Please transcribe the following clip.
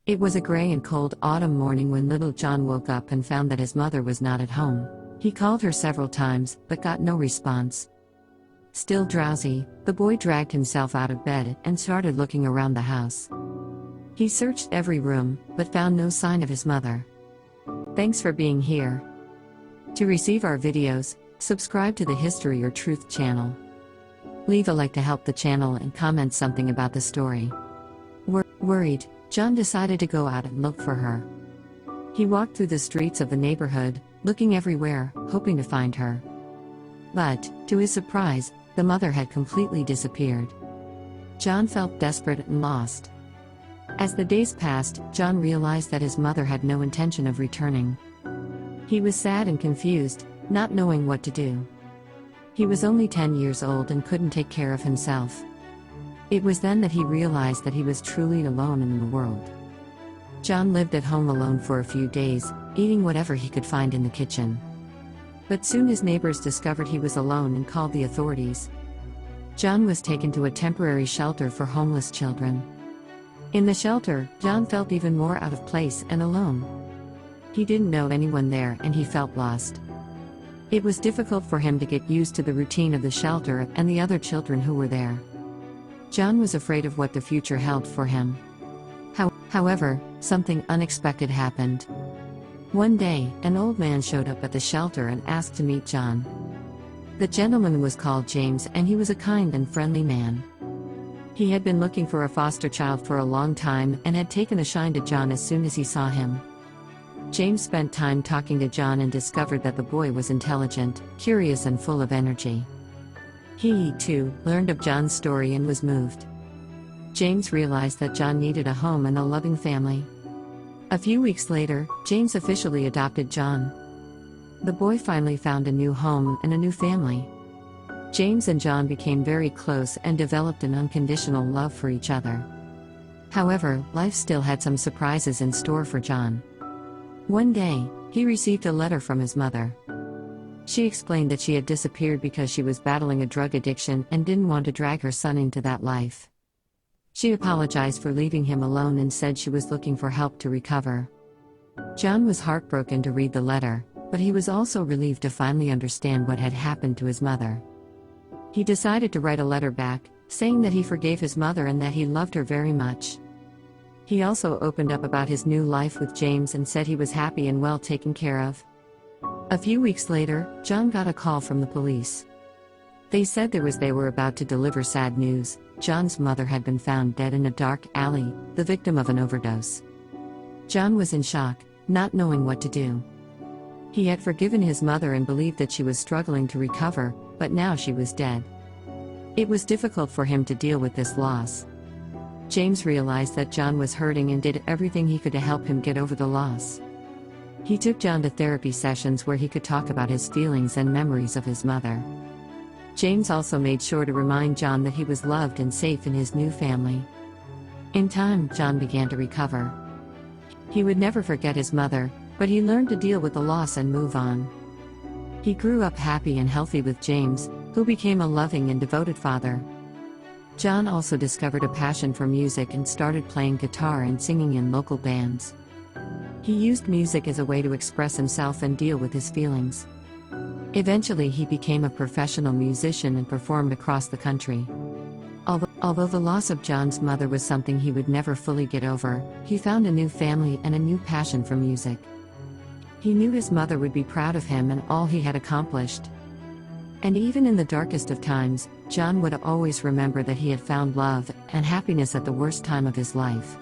It was a gray and cold autumn morning when little John woke up and found that his mother was not at home. He called her several times, but got no response. Still drowsy, the boy dragged himself out of bed and started looking around the house. He searched every room, but found no sign of his mother. Thanks for being here. To receive our videos, subscribe to the History or Truth channel. Leave a like to help the channel and comment something about the story. Worried, John decided to go out and look for her. He walked through the streets of the neighborhood, looking everywhere, hoping to find her. But, to his surprise, the mother had completely disappeared. John felt desperate and lost. As the days passed, John realized that his mother had no intention of returning. He was sad and confused, not knowing what to do. He was only 10 years old and couldn't take care of himself. It was then that he realized that he was truly alone in the world. John lived at home alone for a few days, eating whatever he could find in the kitchen. But soon his neighbors discovered he was alone and called the authorities. John was taken to a temporary shelter for homeless children. In the shelter, John felt even more out of place and alone. He didn't know anyone there and he felt lost. It was difficult for him to get used to the routine of the shelter and the other children who were there. John was afraid of what the future held for him. However, something unexpected happened. One day, an old man showed up at the shelter and asked to meet John. The gentleman was called James and he was a kind and friendly man. He had been looking for a foster child for a long time and had taken a shine to John as soon as he saw him. James spent time talking to John and discovered that the boy was intelligent, curious and full of energy. He, too, learned of John's story and was moved. James realized that John needed a home and a loving family. A few weeks later, James officially adopted John. The boy finally found a new home and a new family. James and John became very close and developed an unconditional love for each other. However, life still had some surprises in store for John. One day, he received a letter from his mother. She explained that she had disappeared because she was battling a drug addiction and didn't want to drag her son into that life. She apologized for leaving him alone and said she was looking for help to recover. John was heartbroken to read the letter, but he was also relieved to finally understand what had happened to his mother. He decided to write a letter back, saying that he forgave his mother and that he loved her very much. He also opened up about his new life with James and said he was happy and well taken care of. A few weeks later, John got a call from the police. They said they were about to deliver sad news. John's mother had been found dead in a dark alley, the victim of an overdose. John was in shock, not knowing what to do. He had forgiven his mother and believed that she was struggling to recover, but now she was dead. It was difficult for him to deal with this loss. James realized that John was hurting and did everything he could to help him get over the loss. He took John to therapy sessions where he could talk about his feelings and memories of his mother. James also made sure to remind John that he was loved and safe in his new family. In time, John began to recover. He would never forget his mother, but he learned to deal with the loss and move on. He grew up happy and healthy with James, who became a loving and devoted father. John also discovered a passion for music and started playing guitar and singing in local bands. He used music as a way to express himself and deal with his feelings. Eventually he became a professional musician and performed across the country. Although the loss of John's mother was something he would never fully get over, he found a new family and a new passion for music. He knew his mother would be proud of him and all he had accomplished. And even in the darkest of times, John would always remember that he had found love and happiness at the worst time of his life.